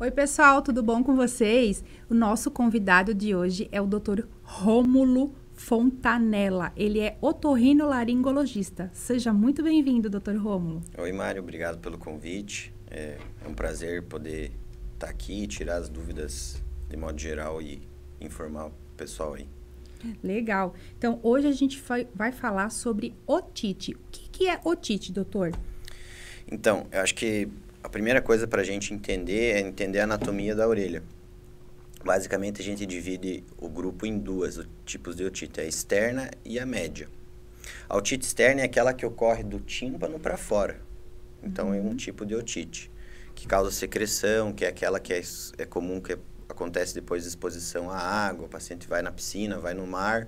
Oi, pessoal, tudo bom com vocês? O nosso convidado de hoje é o Dr. Rômulo Fontanella. Ele é otorrinolaringologista. Seja muito bem-vindo, Dr. Rômulo. Oi, Mário, obrigado pelo convite. É um prazer poder estar aqui e tirar as dúvidas de modo geral e informar o pessoal aí. Legal. Então, hoje a gente vai falar sobre otite. O que é otite, doutor? Então, eu acho que a primeira coisa para a gente entender é entender a anatomia da orelha. Basicamente, a gente divide o grupo em duas tipos de otite, a externa e a média. A otite externa é aquela que ocorre do tímpano para fora. Então, é um tipo de otite, que causa secreção, que é aquela que é comum, que acontece depois de exposição à água. O paciente vai na piscina, vai no mar,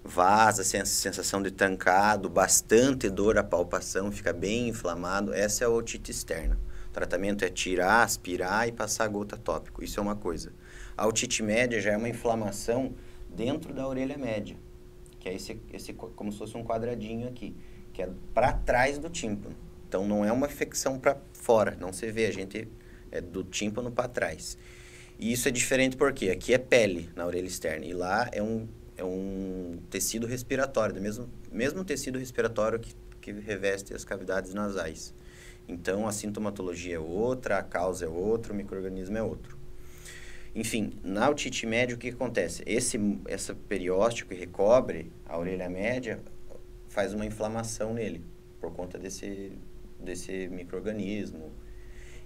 vaza, sensação de trancado, bastante dor à palpação, fica bem inflamado. Essa é a otite externa. O tratamento é tirar, aspirar e passar gota tópico. Isso é uma coisa. A otite média já é uma inflamação dentro da orelha média, que é esse como se fosse um quadradinho aqui, que é para trás do tímpano. Então, não é uma infecção para fora, não se vê, a gente é do tímpano para trás. E isso é diferente porque aqui é pele na orelha externa e lá é um tecido respiratório, do mesmo tecido respiratório que reveste as cavidades nasais. Então, a sintomatologia é outra, a causa é outra, o micro-organismo é outro. Enfim, na otite média, o que acontece? Essa periósteo que recobre a orelha média faz uma inflamação nele, por conta desse micro-organismo.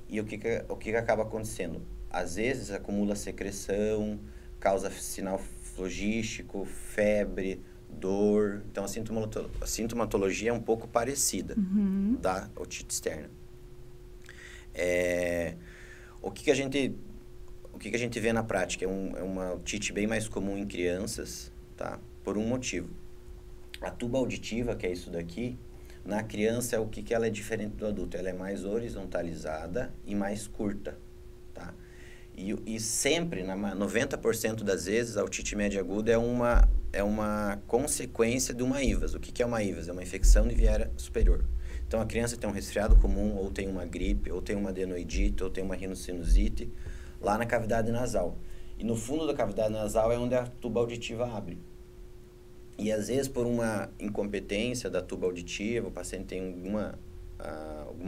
E o que acaba acontecendo? Às vezes, acumula secreção, causa sinal flogístico, febre, dor. Então, a sintomatologia é um pouco parecida da otite externa. O que a gente vê na prática? É uma otite bem mais comum em crianças, tá? Por um motivo. A tuba auditiva, que é isso daqui, na criança, o que ela é diferente do adulto? Ela é mais horizontalizada e mais curta, tá? E sempre, 90% das vezes, a otite média aguda é uma consequência de uma IVAS. O que é uma IVAS? É uma infecção de viária superior. Então, a criança tem um resfriado comum, ou tem uma gripe, ou tem uma adenoidite, ou tem uma rinocinusite, lá na cavidade nasal. E no fundo da cavidade nasal é onde a tuba auditiva abre. E, às vezes, por uma incompetência da tuba auditiva, o paciente tem alguma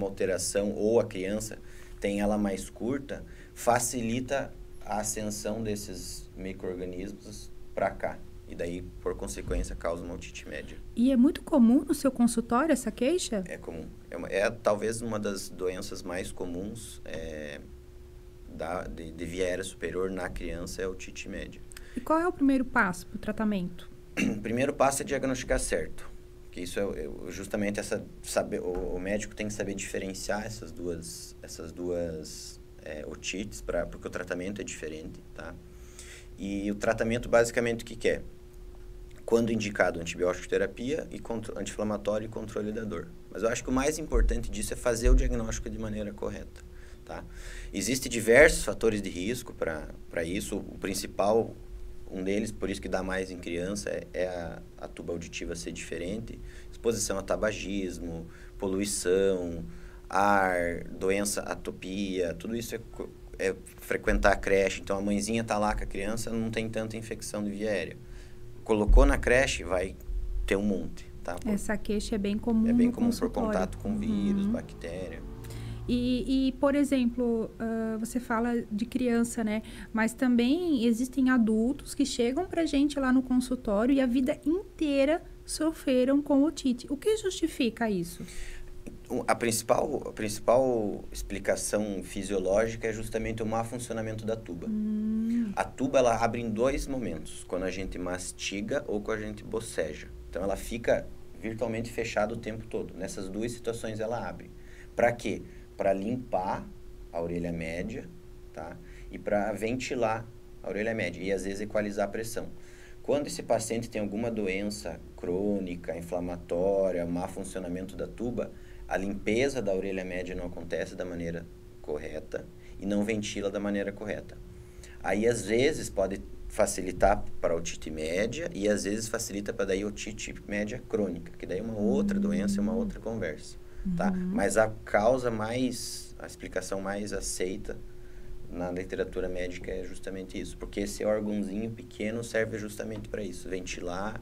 alteração, ou a criança tem ela mais curta, facilita a ascensão desses micro-organismos para cá. E daí, por consequência, causa uma otite média. E é muito comum no seu consultório essa queixa? É comum. É talvez uma das doenças mais comuns de via aérea superior na criança, é a otite média. E qual é o primeiro passo para o tratamento? O primeiro passo é diagnosticar certo. Que isso justamente saber, o médico tem que saber diferenciar essas duas otites, porque o tratamento é diferente, tá? E o tratamento, basicamente, o que é? Quando indicado, antibiótico terapia e anti-inflamatório e controle da dor. Mas eu acho que o mais importante disso é fazer o diagnóstico de maneira correta, tá? Existem diversos fatores de risco para isso. O principal, um deles, por isso que dá mais em criança, é a tuba auditiva ser diferente. Exposição a tabagismo, poluição, ar, doença, atopia, tudo isso é frequentar a creche. Então, a mãezinha está lá com a criança, não tem tanta infecção de via aérea. Colocou na creche, vai ter um monte, tá? Essa queixa é bem comum É bem no comum por consultório. contato com vírus, bactéria. E, por exemplo, você fala de criança, né? Mas também existem adultos que chegam pra gente lá no consultório e a vida inteira sofreram com otite. O que justifica isso? A principal explicação fisiológica é justamente o má funcionamento da tuba. A tuba, ela abre em dois momentos, quando a gente mastiga ou quando a gente boceja. Então, ela fica virtualmente fechada o tempo todo. Nessas duas situações, ela abre. Para quê? Para limpar a orelha média, tá? E para ventilar a orelha média e, às vezes, equalizar a pressão. Quando esse paciente tem alguma doença crônica, inflamatória, má funcionamento da tuba, a limpeza da orelha média não acontece da maneira correta e não ventila da maneira correta. Aí, às vezes, pode facilitar para a otite média e, às vezes, facilita para daí otite média crônica, que daí é uma outra doença, é uma outra conversa, tá? Mas a explicação mais aceita na literatura médica é justamente isso. Porque esse órgãozinho pequeno serve justamente para isso. Ventilar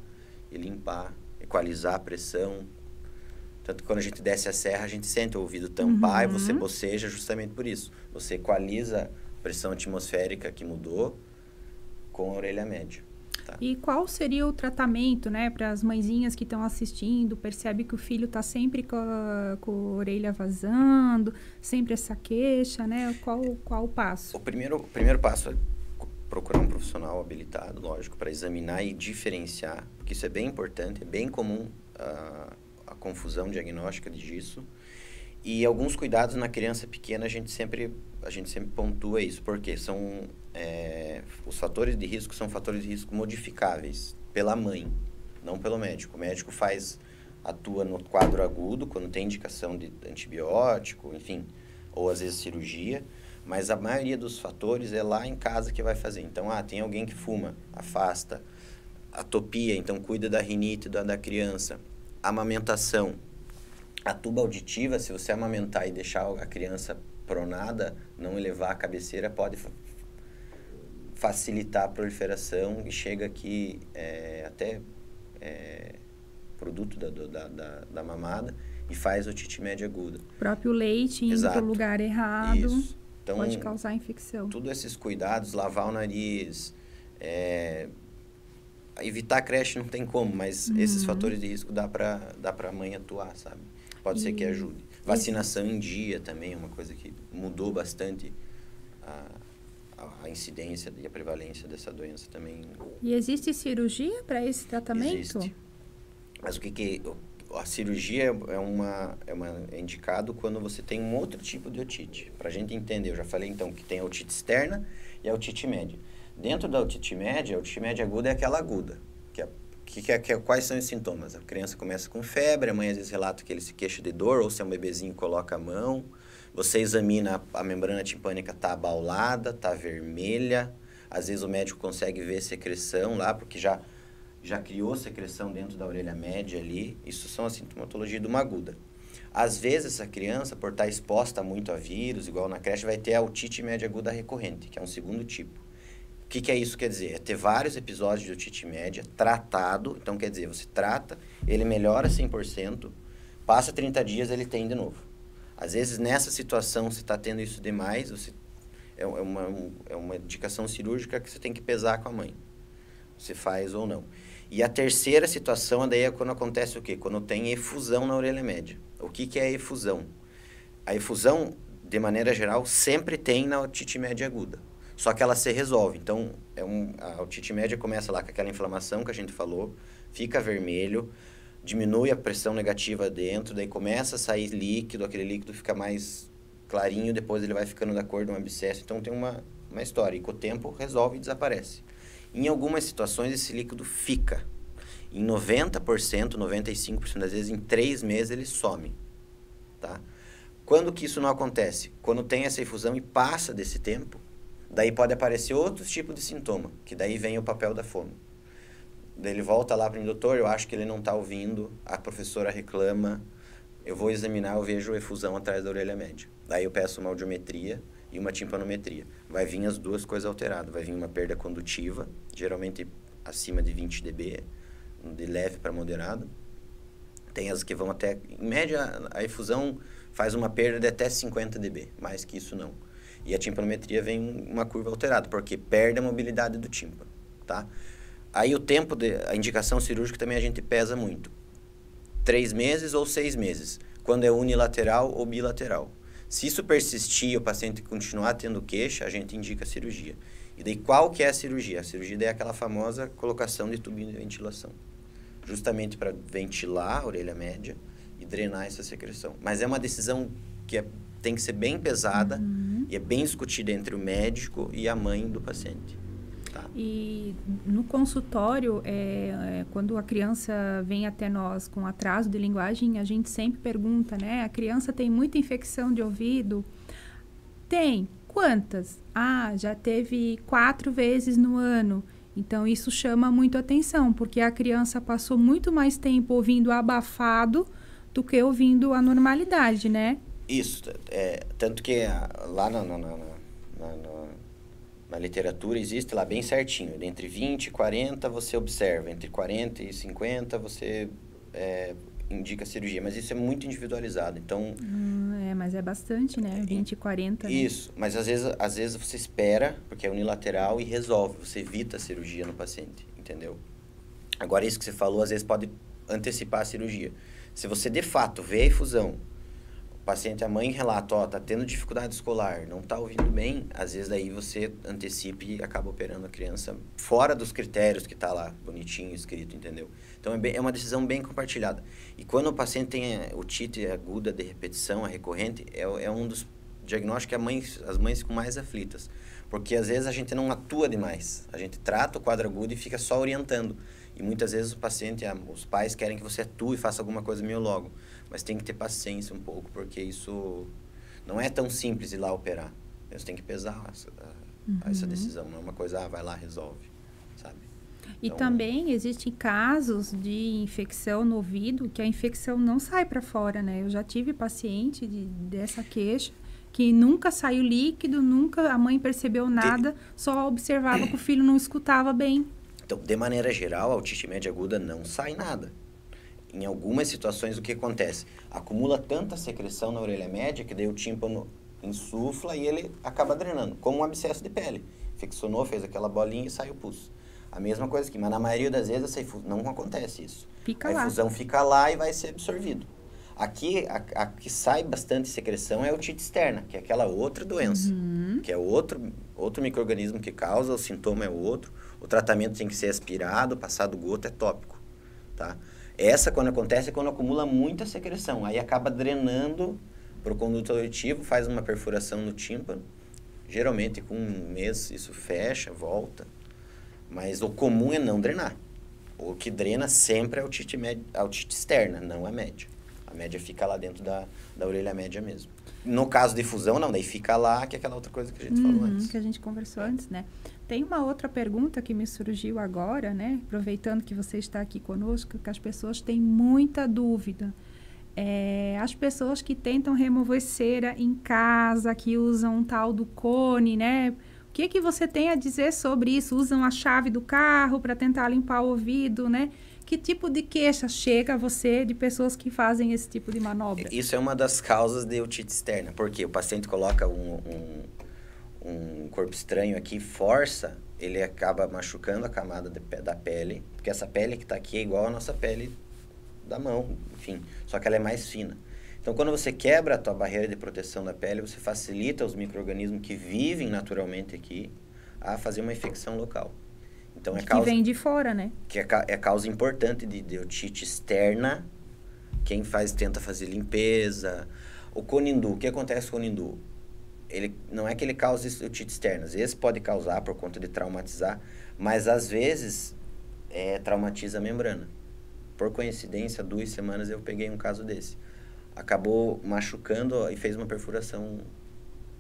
e limpar, equalizar a pressão. Tanto que quando a gente desce a serra, a gente sente o ouvido tampar e você boceja justamente por isso. Você equaliza a pressão atmosférica que mudou com a orelha média. Tá. E qual seria o tratamento, né, para as mãezinhas que estão assistindo, percebe que o filho está sempre com a orelha vazando, sempre essa queixa, né? Qual o passo? O primeiro passo é procurar um profissional habilitado, lógico, para examinar e diferenciar, porque isso é bem importante, é bem comum a confusão diagnóstica disso. E alguns cuidados na criança pequena a gente sempre pontua isso, porque são os fatores de risco são fatores de risco modificáveis pela mãe, não pelo médico. O médico atua no quadro agudo, quando tem indicação de antibiótico, enfim, ou às vezes cirurgia, mas a maioria dos fatores é lá em casa que vai fazer. Então, tem alguém que fuma, afasta. Atopia, então cuida da rinite da criança. Amamentação. A tuba auditiva, se você amamentar e deixar a criança pronada, não elevar a cabeceira, pode facilitar a proliferação e chega aqui até produto da mamada e faz otite média aguda. O próprio leite indo para o lugar errado. Isso. Então, pode causar infecção. Todos esses cuidados, lavar o nariz, evitar a creche não tem como, mas esses fatores de risco dá para a mãe atuar, sabe? Pode ser que ajude. Vacinação em dia também é uma coisa que mudou bastante a incidência e a prevalência dessa doença também. E existe cirurgia para esse tratamento? Existe. Mas a cirurgia é indicado quando você tem um outro tipo de otite. Para a gente entender, eu já falei então que tem a otite externa e a otite média. Dentro da otite média, a otite média aguda é aquela aguda. Quais são os sintomas? A criança começa com febre, a mãe às vezes relata que ele se queixa de dor, ou se é um bebezinho, coloca a mão. Você examina, a membrana timpânica está abaulada, está vermelha. Às vezes o médico consegue ver secreção lá, porque já criou secreção dentro da orelha média ali. Isso são a sintomatologia de uma aguda. Às vezes essa criança, por estar exposta muito a vírus, igual na creche, vai ter a otite média aguda recorrente, que é um segundo tipo. O que é isso quer dizer? É ter vários episódios de otite média tratado. Então, quer dizer, você trata, ele melhora 100%, passa 30 dias, ele tem de novo. Às vezes, nessa situação, você está tendo isso demais, é uma indicação cirúrgica que você tem que pesar com a mãe. Se faz ou não. E a terceira situação, daí é quando acontece o quê? Quando tem efusão na orelha média. O que é a efusão? A efusão, de maneira geral, sempre tem na otite média aguda. Só que ela se resolve. Então, a otite média começa lá com aquela inflamação que a gente falou, fica vermelho, diminui a pressão negativa dentro, daí começa a sair líquido, aquele líquido fica mais clarinho, depois ele vai ficando da cor de um abscesso. Então, tem uma história. E com o tempo, resolve e desaparece. Em algumas situações, esse líquido fica. Em 90%, 95% das vezes, em 3 meses, ele some. Tá? Quando que isso não acontece? Quando tem essa efusão e passa desse tempo, daí pode aparecer outros tipos de sintoma, que daí vem o papel da fono. Daí ele volta lá para o doutor, eu acho que ele não está ouvindo, a professora reclama, eu vou examinar, eu vejo efusão atrás da orelha média. Daí eu peço uma audiometria e uma timpanometria. Vai vir as duas coisas alteradas, vai vir uma perda condutiva, geralmente acima de 20 dB, de leve para moderado. Tem as que vão até, em média, a efusão faz uma perda de até 50 dB, mais que isso não. E a timpanometria vem uma curva alterada, porque perde a mobilidade do tímpano, tá? Aí o tempo, a indicação cirúrgica também a gente pesa muito. 3 meses ou 6 meses, quando é unilateral ou bilateral. Se isso persistir e o paciente continuar tendo queixa, a gente indica a cirurgia. E daí qual que é a cirurgia? A cirurgia é aquela famosa colocação de tubinho de ventilação. Justamente para ventilar a orelha média e drenar essa secreção. Mas é uma decisão que tem que ser bem pesada e é bem discutida entre o médico e a mãe do paciente. Tá? E no consultório, quando a criança vem até nós com atraso de linguagem, a gente sempre pergunta, né? A criança tem muita infecção de ouvido? Tem. Quantas? Já teve 4 vezes no ano. Então, isso chama muito atenção, porque a criança passou muito mais tempo ouvindo abafado do que ouvindo a normalidade, né? Isso. Tanto que lá Na literatura existe lá bem certinho. Entre 20 e 40 você observa. Entre 40 e 50 você indica cirurgia. Mas isso é muito individualizado. Então... mas é bastante, né? 20 e 40, Isso. Né? Mas às vezes você espera, porque é unilateral, e resolve. Você evita a cirurgia no paciente. Entendeu? Agora, isso que você falou, às vezes pode antecipar a cirurgia. Se você, de fato, vê a efusão, o paciente, a mãe relata, tá tendo dificuldade escolar, não tá ouvindo bem, às vezes daí você antecipa e acaba operando a criança fora dos critérios que tá lá, bonitinho, escrito, entendeu? Então, é uma decisão bem compartilhada. E quando o paciente tem otite aguda de repetição, a recorrente, é um dos diagnósticos que as mães ficam mais aflitas. Porque, às vezes, a gente não atua demais. A gente trata o quadro agudo e fica só orientando. E muitas vezes o paciente, os pais querem que você atue e faça alguma coisa meio logo. Mas tem que ter paciência um pouco, porque isso não é tão simples ir lá operar. Você tem que pesar essa decisão. Não é uma coisa, vai lá, resolve, sabe? E também existem casos de infecção no ouvido que a infecção não sai para fora, né? Eu já tive paciente dessa queixa que nunca saiu líquido, nunca a mãe percebeu nada, só observava que o filho não escutava bem. Então, de maneira geral, a otite média aguda não sai nada. Em algumas situações, o que acontece? Acumula tanta secreção na orelha média que daí o tímpano insufla e ele acaba drenando, como um abscesso de pele. Infeccionou, fez aquela bolinha e sai o pus. A mesma coisa aqui, mas na maioria das vezes não acontece isso. Fica a lá. infusão fica lá e vai ser absorvido. Aqui, a que sai bastante secreção é a otite externa, que é aquela outra doença, que é outro micro-organismo que causa, o sintoma é outro, o tratamento tem que ser aspirado, passado gota é tópico, tá? Essa, quando acontece, é quando acumula muita secreção, aí acaba drenando para o conduto auditivo, faz uma perfuração no tímpano, geralmente com um mês isso fecha, volta, mas o comum é não drenar. O que drena sempre é a otite externa, não a média. A média fica lá dentro da orelha média mesmo. No caso de fusão, não, daí fica lá, que é aquela outra coisa que a gente falou antes. Que a gente conversou antes, né? Tem uma outra pergunta que me surgiu agora, né? Aproveitando que você está aqui conosco, que as pessoas têm muita dúvida. As pessoas que tentam remover cera em casa, que usam um tal do cone, né? O que você tem a dizer sobre isso? Usam a chave do carro para tentar limpar o ouvido, né? Que tipo de queixa chega a você de pessoas que fazem esse tipo de manobra? Isso é uma das causas de otite externa, porque o paciente coloca um corpo estranho aqui, força, ele acaba machucando a camada da pele, porque essa pele que está aqui é igual à nossa pele da mão, enfim, só que ela é mais fina. Então, quando você quebra a tua barreira de proteção da pele, você facilita os micro-organismos que vivem naturalmente aqui a fazer uma infecção local. Então, que vem de fora, né? Que é causa importante de otite externa. Quem tenta fazer limpeza. O conindu, o que acontece com o conindu? Ele, não é que ele cause otite externa. Às vezes pode causar por conta de traumatizar, mas às vezes traumatiza a membrana. Por coincidência, 2 semanas eu peguei um caso desse. Acabou machucando e fez uma perfuração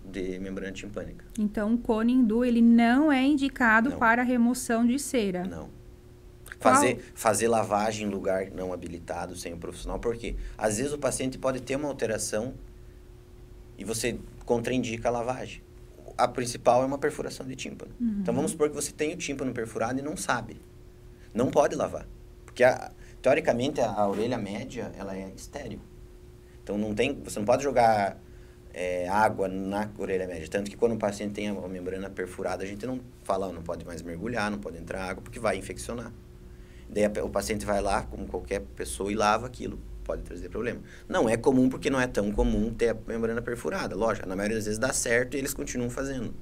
de membrana timpânica. Então, o conindu, ele não é indicado para remoção de cera? Não. Fazer lavagem em lugar não habilitado, sem o profissional, porque às vezes o paciente pode ter uma alteração e você contraindica a lavagem. A principal é uma perfuração de tímpano. Então, vamos supor que você tem o tímpano perfurado e não sabe. Não pode lavar. Porque, teoricamente, a orelha média, ela é estéril. Então, você não pode jogar água na orelha média. Tanto que quando o paciente tem a membrana perfurada, a gente não fala, não pode mais mergulhar, não pode entrar água, porque vai infeccionar. Daí o paciente vai lá, como qualquer pessoa, e lava aquilo. Pode trazer problema. Não é comum, porque não é tão comum ter a membrana perfurada. Lógico, na maioria das vezes dá certo e eles continuam fazendo.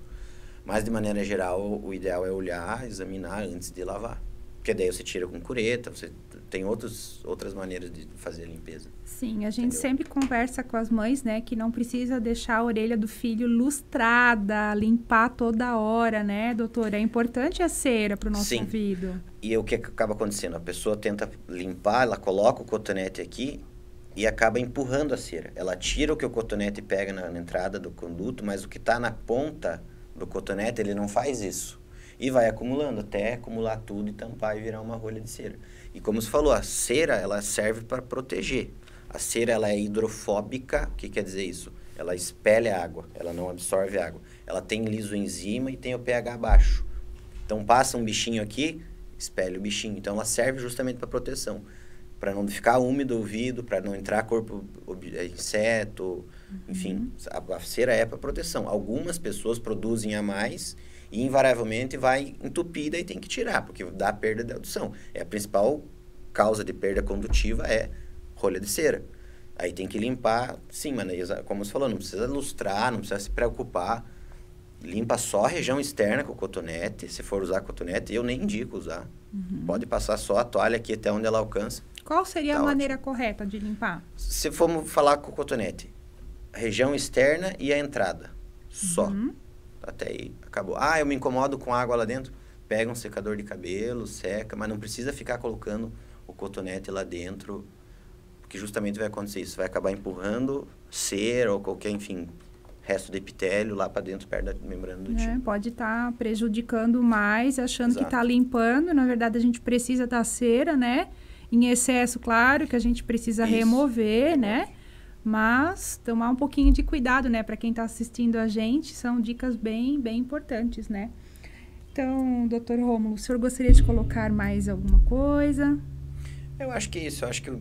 Mas, de maneira geral, o ideal é olhar, examinar antes de lavar. Porque daí você tira com cureta, você tem outras maneiras de fazer a limpeza. Sim, a gente sempre conversa com as mães, né, que não precisa deixar a orelha do filho lustrada, limpar toda hora, né, doutora? É importante a cera para o nosso ouvido. E o que acaba acontecendo? A pessoa tenta limpar, ela coloca o cotonete aqui e acaba empurrando a cera. Ela tira o que o cotonete pega na entrada do conduto, mas o que está na ponta do cotonete, ele não faz isso. E vai acumulando, até acumular tudo e tampar e virar uma rolha de cera. E como você falou, a cera, ela serve para proteger. A cera, ela é hidrofóbica. O que quer dizer isso? ela espelha a água, ela não absorve a água. Ela tem lisoenzima e tem o pH baixo. Então, passa um bichinho aqui, espelha o bichinho. Então, ela serve justamente para proteção. Para não ficar úmido o ouvido, para não entrar corpo, inseto, enfim. A cera é para proteção. Algumas pessoas produzem a mais e, invariavelmente, vai entupir e tem que tirar, porque dá perda de audição. É a principal causa de perda condutiva é rolha de cera. Aí tem que limpar, sim, mas como você falou, não precisa lustrar, não precisa se preocupar. Limpa só a região externa com cotonete. Se for usar cotonete, eu nem indico usar. Pode passar só a toalha aqui até onde ela alcança. Qual seria a maneira correta de limpar? Se formos falar com o cotonete, a região externa e a entrada. Só. Até aí, acabou. Ah, eu me incomodo com água lá dentro. Pega um secador de cabelo, seca, mas não precisa ficar colocando o cotonete lá dentro, porque justamente vai acontecer isso. Vai acabar empurrando cera ou qualquer, enfim, resto de epitélio lá para dentro, perto da membrana do tímpano. Pode estar prejudicando mais, achando Exato. que está limpando. Na verdade, a gente precisa da cera, né? Em excesso, claro, que a gente precisa remover, né? Mas tomar um pouquinho de cuidado, né? Para quem está assistindo a gente, são dicas bem, bem importantes, né? Então, doutor Rômulo, o senhor gostaria de colocar mais alguma coisa? Eu acho que é isso. Eu acho que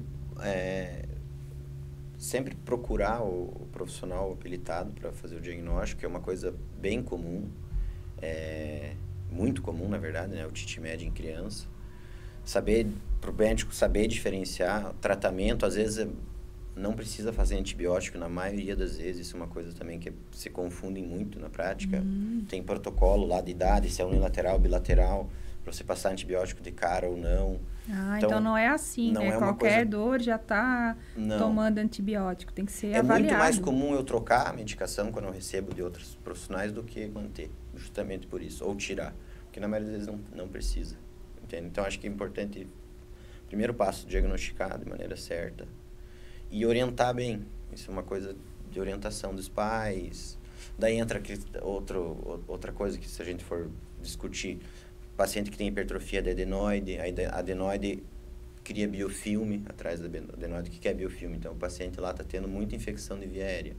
sempre procurar o profissional habilitado para fazer o diagnóstico é uma coisa bem comum, muito comum, na verdade, né? Otite média em criança. Para o médico saber diferenciar, tratamento, às vezes não precisa fazer antibiótico, na maioria das vezes, isso é uma coisa também que se confundem muito na prática. Tem protocolo lá de idade, se é unilateral, bilateral, para você passar antibiótico de cara ou não. Então não é assim, não né? É qualquer dor já está tomando antibiótico, tem que ser avaliado. É muito mais comum eu trocar a medicação quando eu recebo de outros profissionais do que manter, justamente por isso, ou tirar, porque na maioria das vezes não precisa, entende? Então acho que é importante, primeiro passo, diagnosticar de maneira certa e orientar bem. Isso é uma coisa de orientação dos pais. Daí entra outra coisa que, se a gente for discutir, paciente que tem hipertrofia da adenoide, a adenoide cria biofilme atrás da adenoide. O que é biofilme? Então, o paciente lá está tendo muita infecção de via aérea.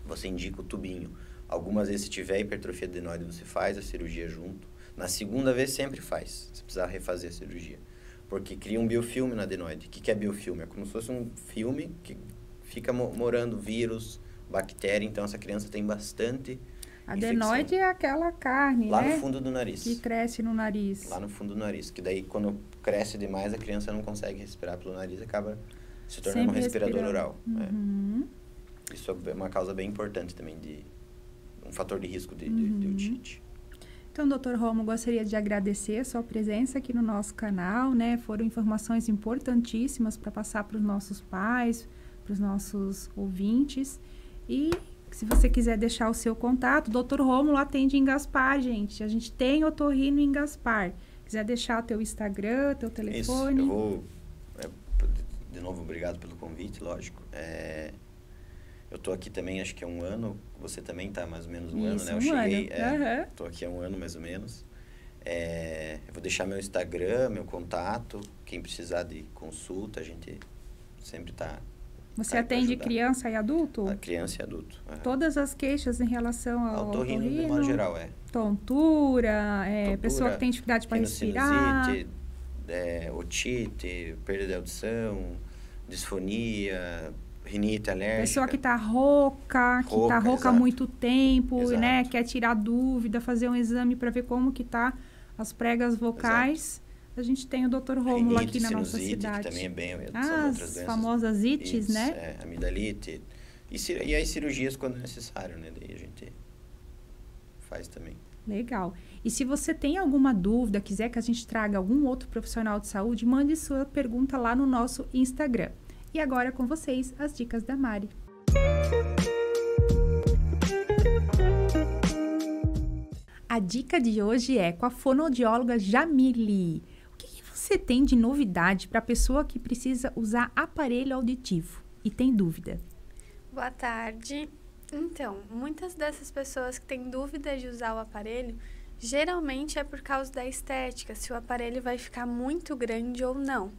Você indica o tubinho. Algumas vezes, se tiver hipertrofia da adenoide, você faz a cirurgia junto. Na segunda vez, sempre faz, se precisar refazer a cirurgia. Porque cria um biofilme na adenoide. O que é biofilme? É como se fosse um filme que fica morando vírus, bactéria. Então, essa criança tem bastante adenoide é aquela carne, lá né? no fundo do nariz. Que cresce no nariz. Lá no fundo do nariz. Que daí, quando cresce demais, a criança não consegue respirar pelo nariz e acaba se tornando um respirador oral. Isso é uma causa bem importante também, um fator de risco de otite. Então, doutor Rômulo, gostaria de agradecer a sua presença aqui no nosso canal, né? Foram informações importantíssimas para passar para os nossos pais, para os nossos ouvintes. E se você quiser deixar o seu contato, o doutor Rômulo atende em Gaspar, gente. A gente tem otorrino em Gaspar. Quiser deixar teu Instagram, teu telefone. Isso, eu vou... de novo, obrigado pelo convite, lógico. Eu tô aqui também, acho que há um ano. Você também tá mais ou menos um ano, né? Eu cheguei... Tô aqui há um ano, mais ou menos. Eu vou deixar meu Instagram, meu contato. Quem precisar de consulta, a gente sempre tá... Você atende criança e adulto? Criança e adulto. Todas as queixas em relação ao otorrino? De modo geral, Tontura, pessoa que tem dificuldade para respirar. Otite, perda de audição, disfonia, rinite alérgica. Pessoa que está rouca há muito tempo, né? Quer tirar dúvida, fazer um exame para ver como que tá as pregas vocais. Exato. A gente tem o Dr. Rômulo aqui na nossa cidade. Que também é bem... As famosas ites, né? Amidalite. E as cirurgias quando necessário, né? Daí a gente faz também. Legal. E se você tem alguma dúvida, quiser que a gente traga algum outro profissional de saúde, mande sua pergunta lá no nosso Instagram. E agora com vocês, as dicas da Mari. A dica de hoje é com a fonoaudióloga Jamile. O que você tem de novidade para a pessoa que precisa usar aparelho auditivo e tem dúvida? Boa tarde. Então, muitas dessas pessoas que têm dúvida de usar o aparelho, geralmente é por causa da estética, se o aparelho vai ficar muito grande ou não.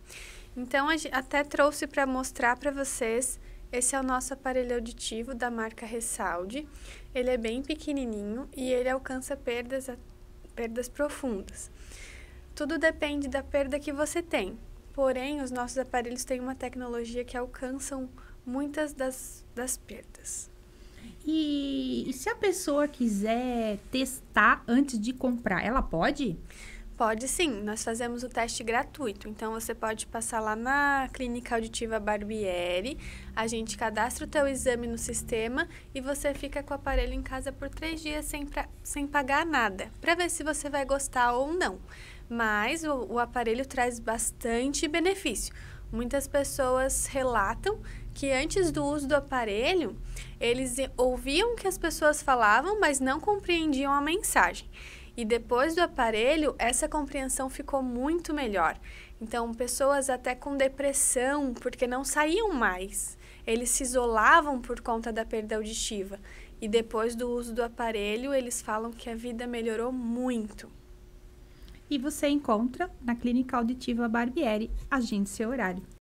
Então, a gente até trouxe para mostrar para vocês Esse é o nosso aparelho auditivo da marca Resaude. Ele é bem pequenininho e ele alcança perdas profundas. Tudo depende da perda que você tem. Porém, os nossos aparelhos têm uma tecnologia que alcançam muitas das perdas. E se a pessoa quiser testar antes de comprar, ela pode? Pode sim, nós fazemos o teste gratuito. Então, você pode passar lá na Clínica Auditiva Barbieri, a gente cadastra o teu exame no sistema e você fica com o aparelho em casa por 3 dias sem pagar nada, para ver se você vai gostar ou não. Mas o aparelho traz bastante benefício. Muitas pessoas relatam que antes do uso do aparelho, eles ouviam o que as pessoas falavam, mas não compreendiam a mensagem. E depois do aparelho, essa compreensão ficou muito melhor. Então, pessoas até com depressão, porque não saíam mais. Eles se isolavam por conta da perda auditiva. E depois do uso do aparelho, eles falam que a vida melhorou muito. E você encontra na Clínica Auditiva Barbieri. Agende seu horário.